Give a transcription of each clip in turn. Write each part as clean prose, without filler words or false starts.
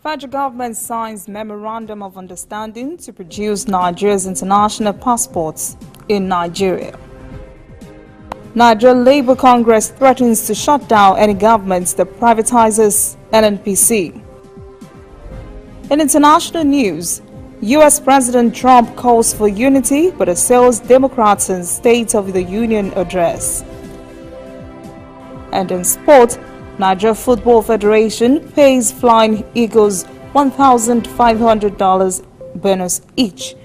Federal government signs memorandum of understanding to produce Nigeria's international passports in Nigeria. Nigerian Labour Congress threatens to shut down any government that privatizes NNPC. In international news, U.S. President Trump calls for unity but assails Democrats in State of the Union address. And in sport, Nigeria Football Federation pays Flying Eagles $1,500 bonus each.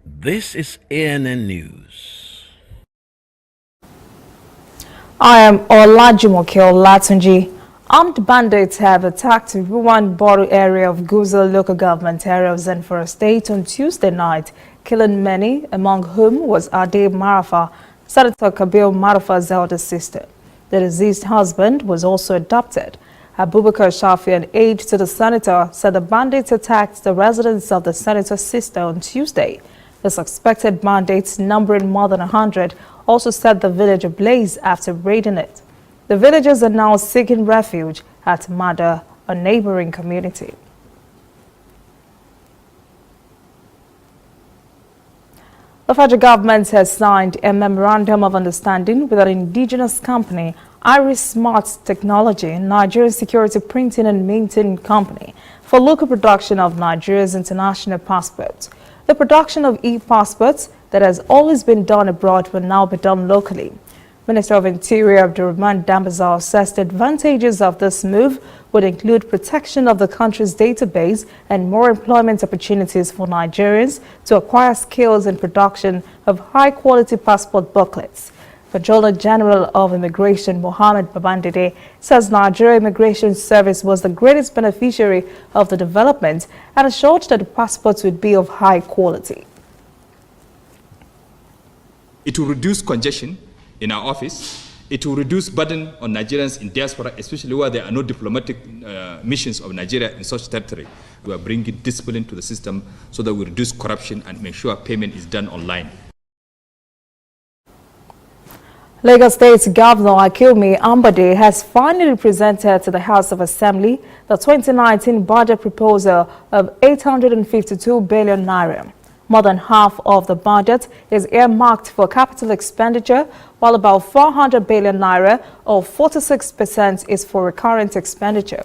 This is ANN News. I am Olajumoke Olatunji. Armed bandits have attacked Ruwan Boru area of Guzo local government area of Zamfara State on Tuesday night, killing many, among whom was Ade Marafa, Senator Kabil Marafa's elder sister. The deceased husband was also adopted. Abubakar Shafi, an aide to the senator, said the bandits attacked the residence of the senator's sister on Tuesday. The suspected bandits, numbering more than 100, also set the village ablaze after raiding it. The villagers are now seeking refuge at Mada, a neighboring community. The federal government has signed a memorandum of understanding with an indigenous company, Iris Smart Technology, Nigerian Security Printing and Minting Company, for local production of Nigeria's international passports. The production of e-passports that has always been done abroad will now be done locally. Minister of Interior Abdurrahman Dambazal says the advantages of this move would include protection of the country's database and more employment opportunities for Nigerians to acquire skills in production of high-quality passport booklets. Controller General of Immigration Mohammed Babandide says Nigeria Immigration Service was the greatest beneficiary of the development and assured that the passports would be of high quality. It will reduce congestion in our office. It will reduce burden on Nigerians in diaspora, especially where there are no diplomatic missions of Nigeria in such territory. We are bringing discipline to the system so that we reduce corruption and make sure payment is done online. Lagos State Governor Akilmi Ambode has finally presented to the House of Assembly the 2019 budget proposal of 852 billion naira. More than half of the budget is earmarked for capital expenditure, while about 400 billion naira, or 46%, is for recurrent expenditure.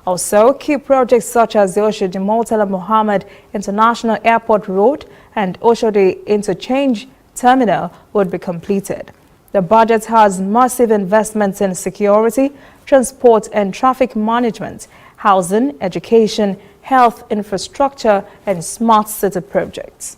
Also, key projects such as the Oshodi Murtala Mohammed International Airport Road and Oshodi Interchange Terminal would be completed. The budget has massive investments in security, transport and traffic management, housing, education, health infrastructure, and smart city projects.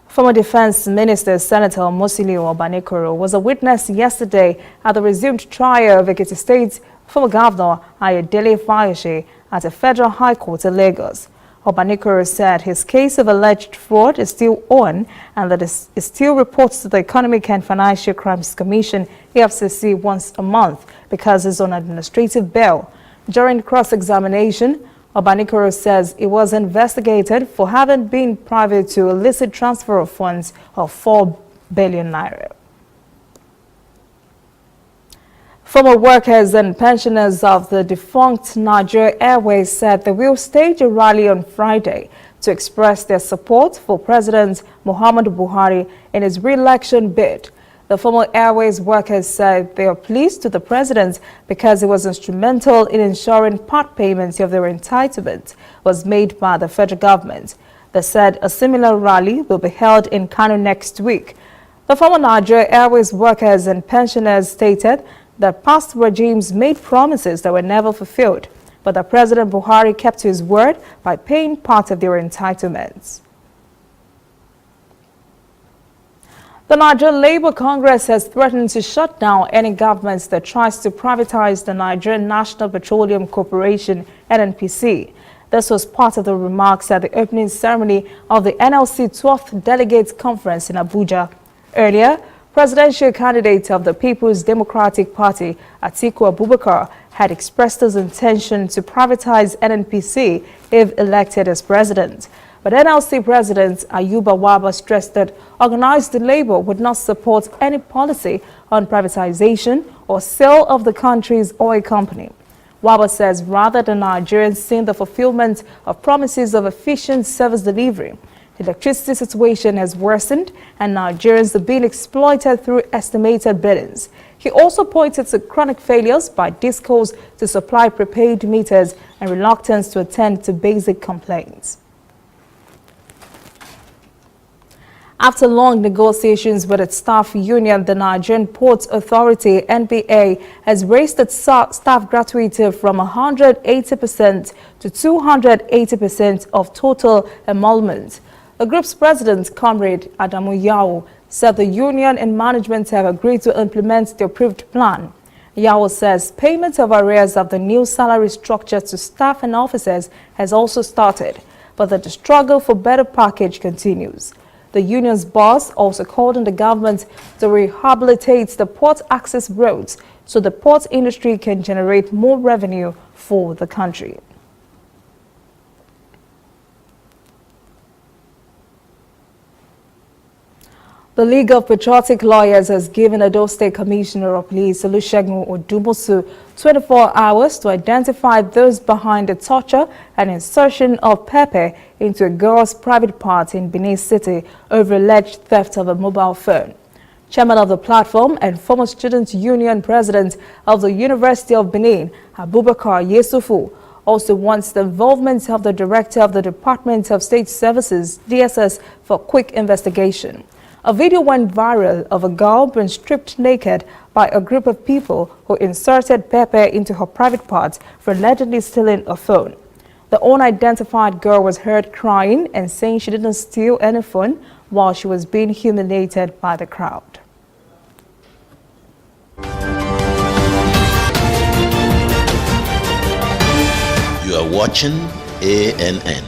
Former Defense Minister Senator Musiliu Obanikoro was a witness yesterday at the resumed trial of Ekiti State former Governor Ayodele Fayose at a federal high court in Lagos. Obanikoro said his case of alleged fraud is still on and that it still reports to the Economic and Financial Crimes Commission, EFCC, once a month because he's on administrative bail. During cross-examination, Obanikoro says he was investigated for having been privy to illicit transfer of funds of 4 billion naira. Former workers and pensioners of the defunct Nigeria Airways said they will stage a rally on Friday to express their support for President Muhammadu Buhari in his re-election bid. The former Airways workers said they are pleased to the president because he was instrumental in ensuring part payments of their entitlement was made by the federal government. They said a similar rally will be held in Kano next week. The former Nigeria Airways workers and pensioners stated that past regimes made promises that were never fulfilled, but that President Buhari kept to his word by paying part of their entitlements. The Nigerian Labour Congress has threatened to shut down any government that tries to privatize the Nigerian National Petroleum Corporation, NNPC. This was part of the remarks at the opening ceremony of the NLC 12th Delegates Conference in Abuja. Earlier, Presidential candidate of the People's Democratic Party, Atiku Abubakar, had expressed his intention to privatize NNPC if elected as president. But NLC President Ayuba Waba stressed that organized labor would not support any policy on privatization or sale of the country's oil company. Waba says rather than Nigerians seeing the fulfillment of promises of efficient service delivery, the electricity situation has worsened and Nigerians are being exploited through estimated billings. He also pointed to chronic failures by discos to supply prepaid meters and reluctance to attend to basic complaints. After long negotiations with its staff union, the Nigerian Ports Authority (NBA) has raised its staff gratuity from 180% to 280% of total emolument. The group's president, Comrade Adamu Yao, said the union and management have agreed to implement the approved plan. Yao says payment of arrears of the new salary structure to staff and officers has also started, but that the struggle for better package continues. The union's boss also called on the government to rehabilitate the port access roads so the port industry can generate more revenue for the country. The League of Patriotic Lawyers has given Edo State Commissioner of Police Olusegun Odumosu 24 hours to identify those behind the torture and insertion of pepper into a girl's private part in Benin City over alleged theft of a mobile phone. Chairman of the platform and former Student Union President of the University of Benin, Abubakar Yesufu, also wants the involvement of the Director of the Department of State Services, DSS, for quick investigation. A video went viral of a girl being stripped naked by a group of people who inserted pepper into her private parts for allegedly stealing a phone. The unidentified girl was heard crying and saying she didn't steal any phone while she was being humiliated by the crowd. You are watching ANN.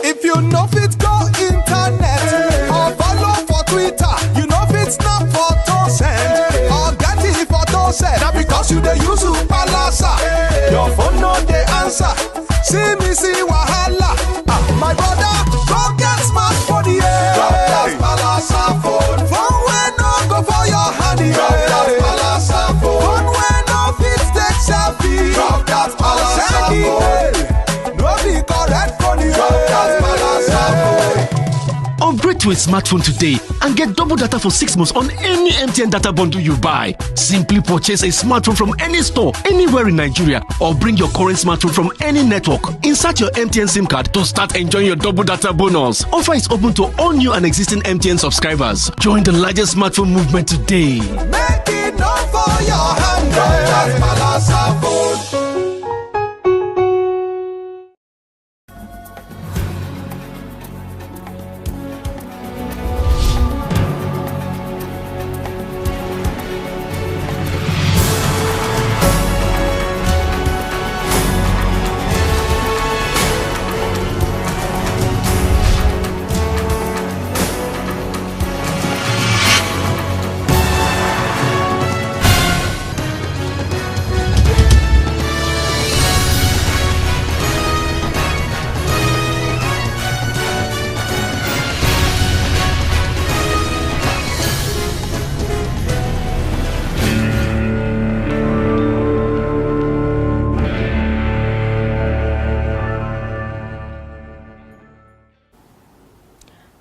If you know fit go internet or follow for Twitter, you know fit snap photo send or get it photo send. Now because you dey use palasa, your phone no dey answer. See me see wahala. My brother, go get smartphone, yeah. Drop that palasa phone. Phone wey no go for your hand, yeah. Drop that palasa phone. Phone wey no fit take selfie. Drop that palasa phone. No be correct phone, yeah. Drop that palasa phone. Upgrade to a smartphone today and get double data for 6 months on any MTN data bundle you buy. Simply purchase a smartphone from any store, anywhere in Nigeria, or bring your current smartphone from any network. Insert your MTN SIM card to start enjoying your double data bonus. Offer is open to all new and existing MTN subscribers. Join the largest smartphone movement today. Make it not for your hand, that's palasa phone.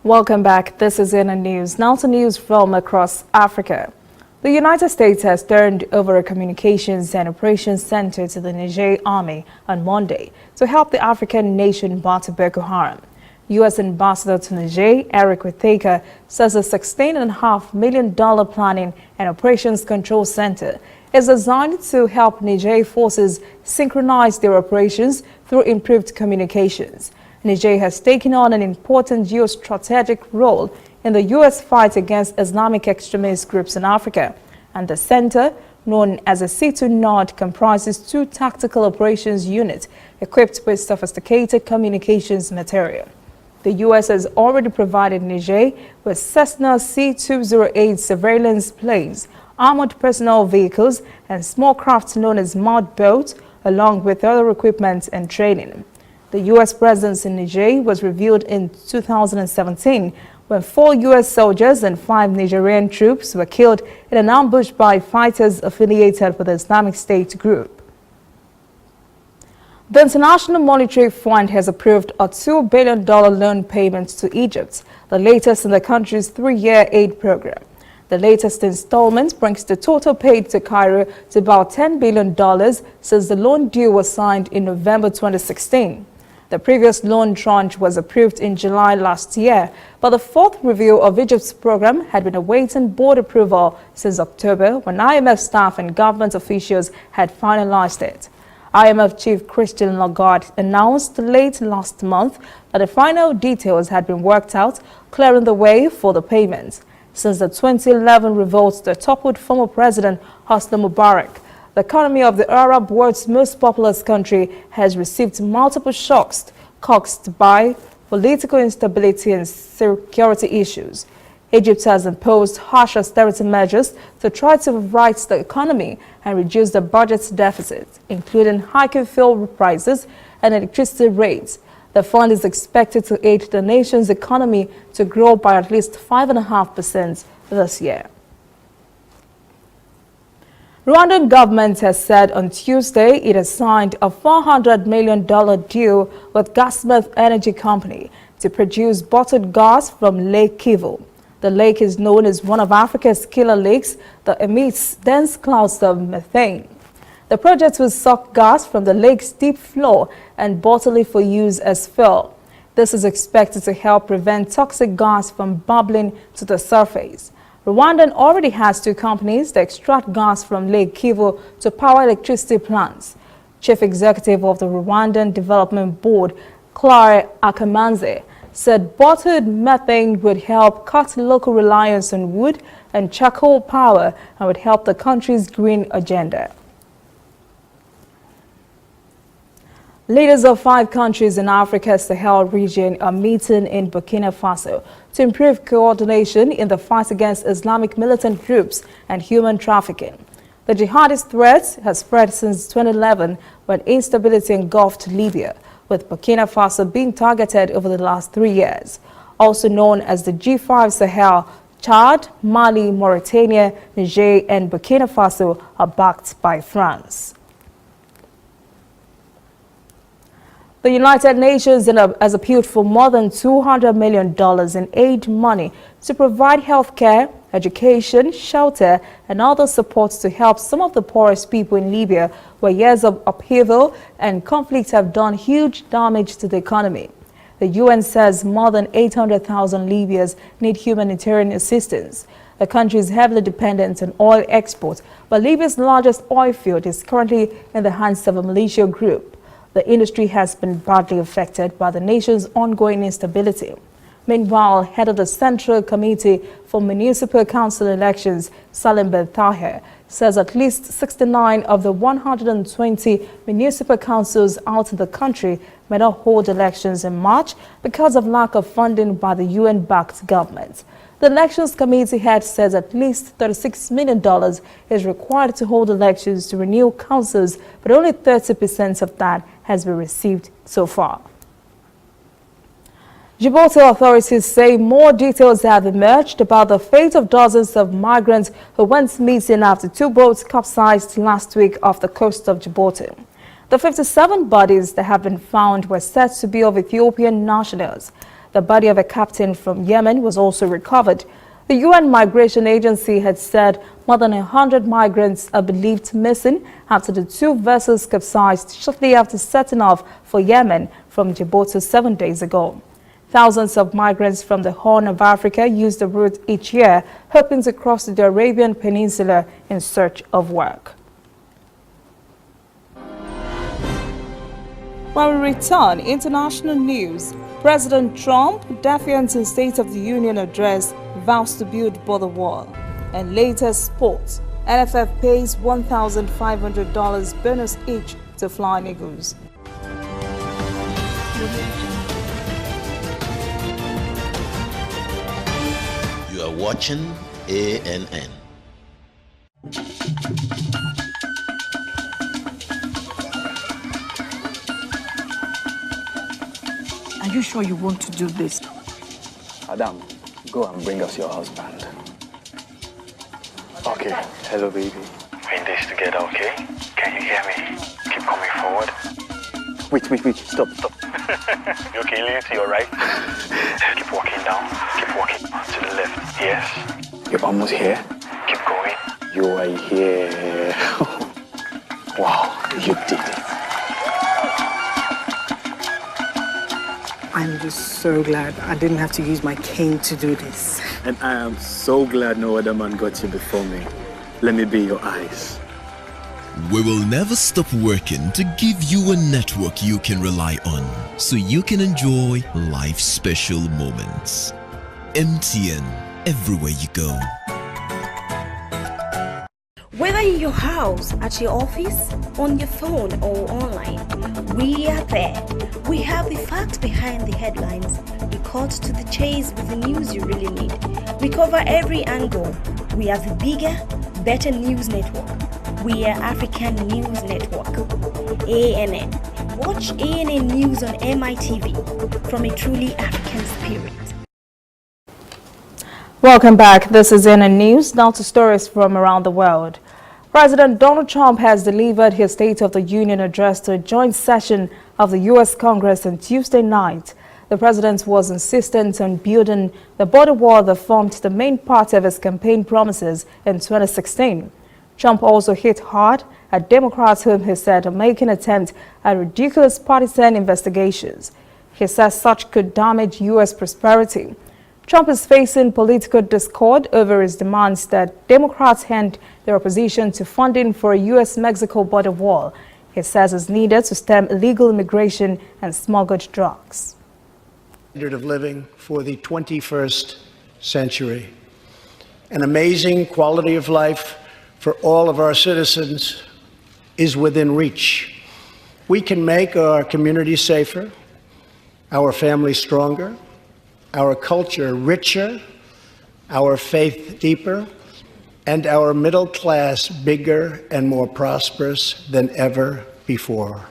Welcome back. This is ANN News. Now to news from across Africa. The United States has turned over a communications and operations center to the Niger Army on Monday to help the African nation battle Boko Haram. U.S. Ambassador to Niger, Eric Whitaker, says the $16.5 million Planning and Operations Control Center is designed to help Niger forces synchronize their operations through improved communications. Niger has taken on an important geostrategic role in the U.S. fight against Islamic extremist groups in Africa, and the center, known as a C2 Nord, comprises 2 tactical operations units equipped with sophisticated communications material. The U.S. has already provided Niger with Cessna C-208 surveillance planes, armored personnel vehicles, and small crafts known as mud boats, along with other equipment and training. The U.S. presence in Niger was revealed in 2017 when 4 U.S. soldiers and 5 Nigerian troops were killed in an ambush by fighters affiliated with the Islamic State group. The International Monetary Fund has approved a $2 billion loan payment to Egypt, the latest in the country's 3-year aid program. The latest installment brings the total paid to Cairo to about $10 billion since the loan deal was signed in November 2016. The previous loan tranche was approved in July last year, but the fourth review of Egypt's program had been awaiting board approval since October, when IMF staff and government officials had finalized it. IMF Chief Christine Lagarde announced late last month that the final details had been worked out, clearing the way for the payments. Since the 2011 revolt that toppled former President Hosni Mubarak, the economy of the Arab world's most populous country has received multiple shocks caused by political instability and security issues. Egypt has imposed harsh austerity measures to try to right the economy and reduce the budget's deficit, including hiking fuel prices and electricity rates. The fund is expected to aid the nation's economy to grow by at least 5.5% this year. Rwandan government has said on Tuesday it has signed a $400 million deal with Gasmith Energy Company to produce bottled gas from Lake Kivu. The lake is known as one of Africa's killer lakes that emits dense clouds of methane. The project will suck gas from the lake's deep floor and bottle it for use as fuel. This is expected to help prevent toxic gas from bubbling to the surface. Rwanda already has 2 companies that extract gas from Lake Kivu to power electricity plants. Chief Executive of the Rwandan Development Board, Claire Akamanze, said bottled methane would help cut local reliance on wood and charcoal power and would help the country's green agenda. Leaders of 5 countries in Africa's Sahel region are meeting in Burkina Faso to improve coordination in the fight against Islamic militant groups and human trafficking. The jihadist threat has spread since 2011 when instability engulfed Libya, with Burkina Faso being targeted over the last 3 years. Also known as the G5 Sahel, Chad, Mali, Mauritania, Niger, and Burkina Faso are backed by France. The United Nations has appealed for more than $200 million in aid money to provide health care, education, shelter, and other supports to help some of the poorest people in Libya, where years of upheaval and conflict have done huge damage to the economy. The UN says more than 800,000 Libyans need humanitarian assistance. The country is heavily dependent on oil exports, but Libya's largest oil field is currently in the hands of a militia group. The industry has been badly affected by the nation's ongoing instability. Meanwhile, head of the Central Committee for Municipal Council Elections, Salim Ben Taher, says at least 69 of the 120 municipal councils out in the country may not hold elections in March because of lack of funding by the UN-backed government. The Elections Committee head says at least $36 million is required to hold elections to renew councils, but only 30% of that has been received so far. Djibouti authorities say more details have emerged about the fate of dozens of migrants who went missing after 2 boats capsized last week off the coast of Djibouti. The 57 bodies that have been found were said to be of Ethiopian nationals. The body of a captain from Yemen was also recovered. The UN Migration Agency had said more than 100 migrants are believed missing after the 2 vessels capsized shortly after setting off for Yemen from Djibouti 7 days ago. Thousands of migrants from the Horn of Africa use the route each year, hoping to cross the Arabian Peninsula in search of work. When we return, international news. President Trump, defiant in State of the Union address, vows to build border wall. And later, sports. NFF pays $1,500 bonus each to Flying Eagles. watching ANN. Are you sure you want to do this? Adam, go and bring us your husband. Okay, hello baby. We're in this together, okay? Can you hear me? Keep coming forward. Wait, stop. You okay, lean to your right. Keep walking down. Keep walking to the left. Yes. You're almost here. Keep going. You are here. Wow, you did it. I'm just so glad I didn't have to use my cane to do this. And I am so glad no other man got you before me. Let me be your eyes. We will never stop working to give you a network you can rely on so you can enjoy life's special moments. MTN, everywhere you go. Whether in your house, at your office, on your phone or online, we are there. We have the facts behind the headlines. We cut to the chase with the news you really need. We cover every angle. We are the bigger, better news network. We are African News Network. ANN. Watch ANN News on MITV from a truly African spirit. Welcome back. This is ANN News. Now to stories from around the world. President Donald Trump has delivered his State of the Union address to a joint session of the U.S. Congress on Tuesday night. The president was insistent on building the border wall that formed the main part of his campaign promises in 2016. Trump also hit hard at Democrats whom he said are making attempts at ridiculous partisan investigations. He says such could damage U.S. prosperity. Trump is facing political discord over his demands that Democrats hand their opposition to funding for a U.S.-Mexico border wall. He says is needed to stem illegal immigration and smuggled drugs. Standard of living for the 21st century. An amazing quality of life for all of our citizens is within reach. We can make our communities safer, our families stronger, our culture richer, our faith deeper, and our middle class bigger and more prosperous than ever before.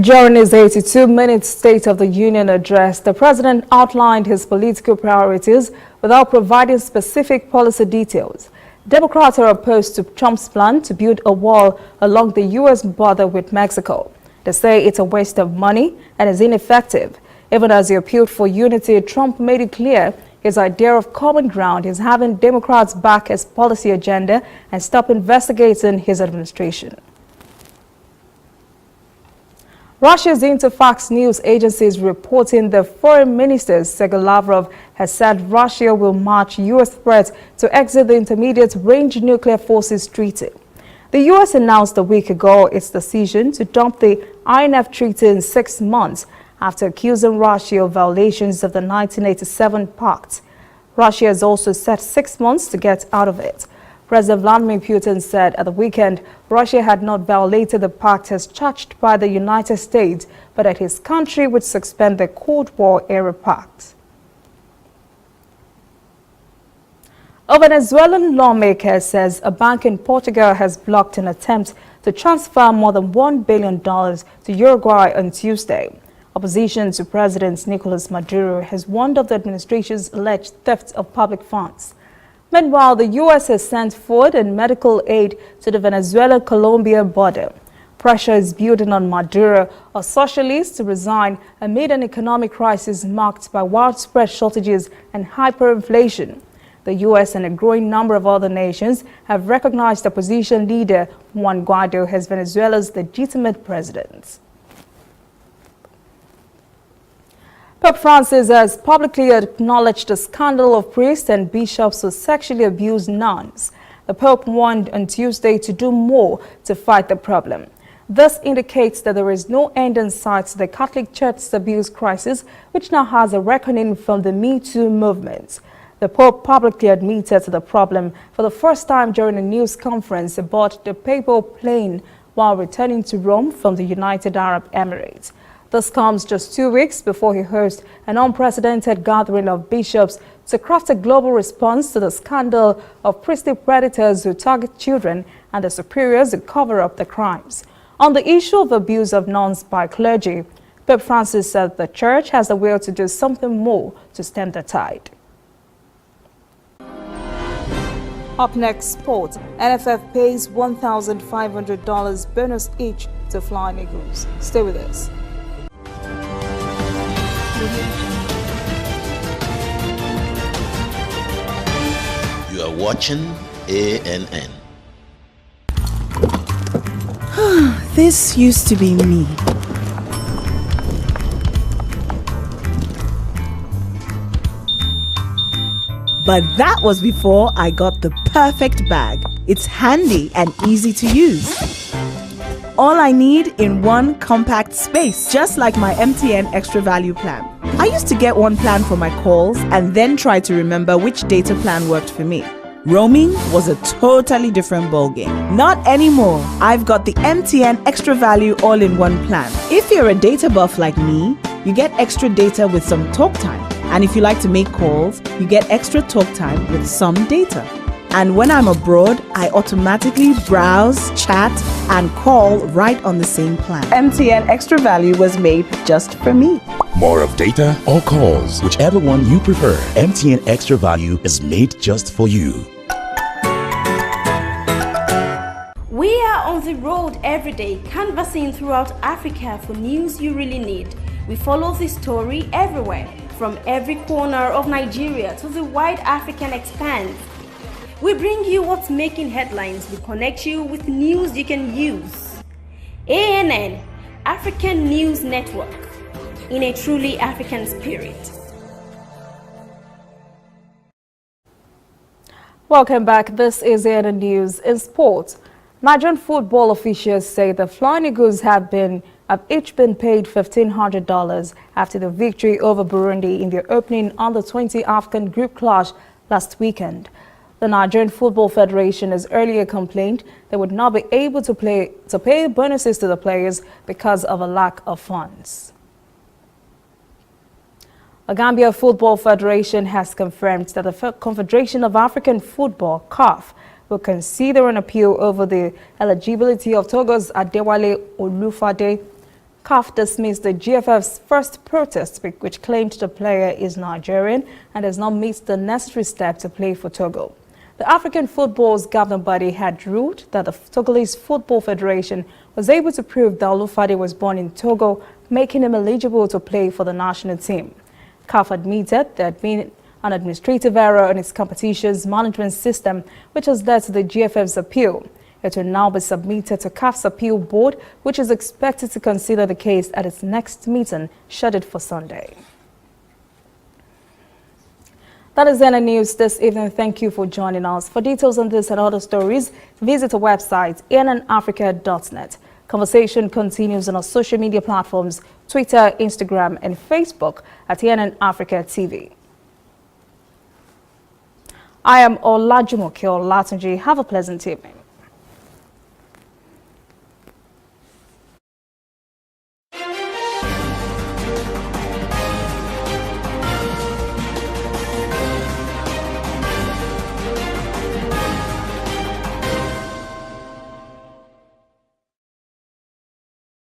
During his 82-minute State of the Union address, the president outlined his political priorities without providing specific policy details. Democrats are opposed to Trump's plan to build a wall along the U.S. border with Mexico. They say it's a waste of money and is ineffective. Even as he appealed for unity, Trump made it clear his idea of common ground is having Democrats back his policy agenda and stop investigating his administration. Russia's Interfax news agency is reporting that Foreign Minister Sergei Lavrov has said Russia will match U.S. threats to exit the Intermediate Range Nuclear Forces Treaty. The U.S. announced a week ago its decision to dump the INF Treaty in 6 months after accusing Russia of violations of the 1987 pact. Russia has also set 6 months to get out of it. President Vladimir Putin said at the weekend Russia had not violated the pact as charged by the United States, but that his country would suspend the Cold War-era pact. A Venezuelan lawmaker says a bank in Portugal has blocked an attempt to transfer more than $1 billion to Uruguay on Tuesday. Opposition to President Nicolas Maduro has warned of the administration's alleged theft of public funds. Meanwhile, the U.S. has sent food and medical aid to the Venezuela-Colombia border. Pressure is building on Maduro, a socialist, to resign amid an economic crisis marked by widespread shortages and hyperinflation. The U.S. and a growing number of other nations have recognized opposition leader Juan Guaido as Venezuela's legitimate president. Pope Francis has publicly acknowledged the scandal of priests and bishops who sexually abuse nuns. The Pope warned on Tuesday to do more to fight the problem. This indicates that there is no end in sight to the Catholic Church's abuse crisis, which now has a reckoning from the Me Too movement. The Pope publicly admitted to the problem for the first time during a news conference aboard the papal plane while returning to Rome from the United Arab Emirates. This comes just 2 weeks before he hosts an unprecedented gathering of bishops to craft a global response to the scandal of priestly predators who target children and their superiors to cover up the crimes. On the issue of abuse of nuns by clergy, Pope Francis said the Church has the will to do something more to stem the tide. Up next, sport. NFF pays $1,500 bonus each to Flying Eagles. Stay with us. You are watching ANN. This used to be me. But that was before I got the perfect bag. It's handy and easy to use. All I need in one compact space, just like my MTN Extra Value plan. I used to get one plan for my calls and then try to remember which data plan worked for me. Roaming was a totally different ballgame. Not anymore. I've got the MTN Extra Value all-in-one plan. If you're a data buff like me, you get extra data with some talk time. And if you like to make calls, you get extra talk time with some data. And when I'm abroad, I automatically browse, chat, and call right on the same plan. MTN Extra Value was made just for me. More of data or calls, whichever one you prefer. MTN Extra Value is made just for you. We are on the road every day, canvassing throughout Africa for news you really need. We follow this story everywhere, from every corner of Nigeria to the wide African expanse. We bring you what's making headlines. We connect you with news you can use. ANN, African News Network, in a truly African spirit. Welcome back. This is ANN News in Sport. Nigerian football officials say the Flying Eagles have each been paid $1,500 after the victory over Burundi in their opening under-20 African group clash last weekend. The Nigerian Football Federation has earlier complained they would not be able to pay bonuses to the players because of a lack of funds. The Gambia Football Federation has confirmed that the Confederation of African Football, CAF, will consider an appeal over the eligibility of Togo's Adewale Olufade. CAF dismissed the GFF's first protest, which claimed the player is Nigerian and has not made the necessary step to play for Togo. The African football's governing body had ruled that the Togolese Football Federation was able to prove that Olufade was born in Togo, making him eligible to play for the national team. CAF admitted there had been an administrative error in its competition's management system, which has led to the GFF's appeal. It will now be submitted to CAF's appeal board, which is expected to consider the case at its next meeting, scheduled for Sunday. That is ANN News this evening. Thank you for joining us. For details on this and other stories, visit our website, annafrica.net. Conversation continues on our social media platforms, Twitter, Instagram, and Facebook at ANN Africa TV. I am Olajumoke Olatunji. Have a pleasant evening.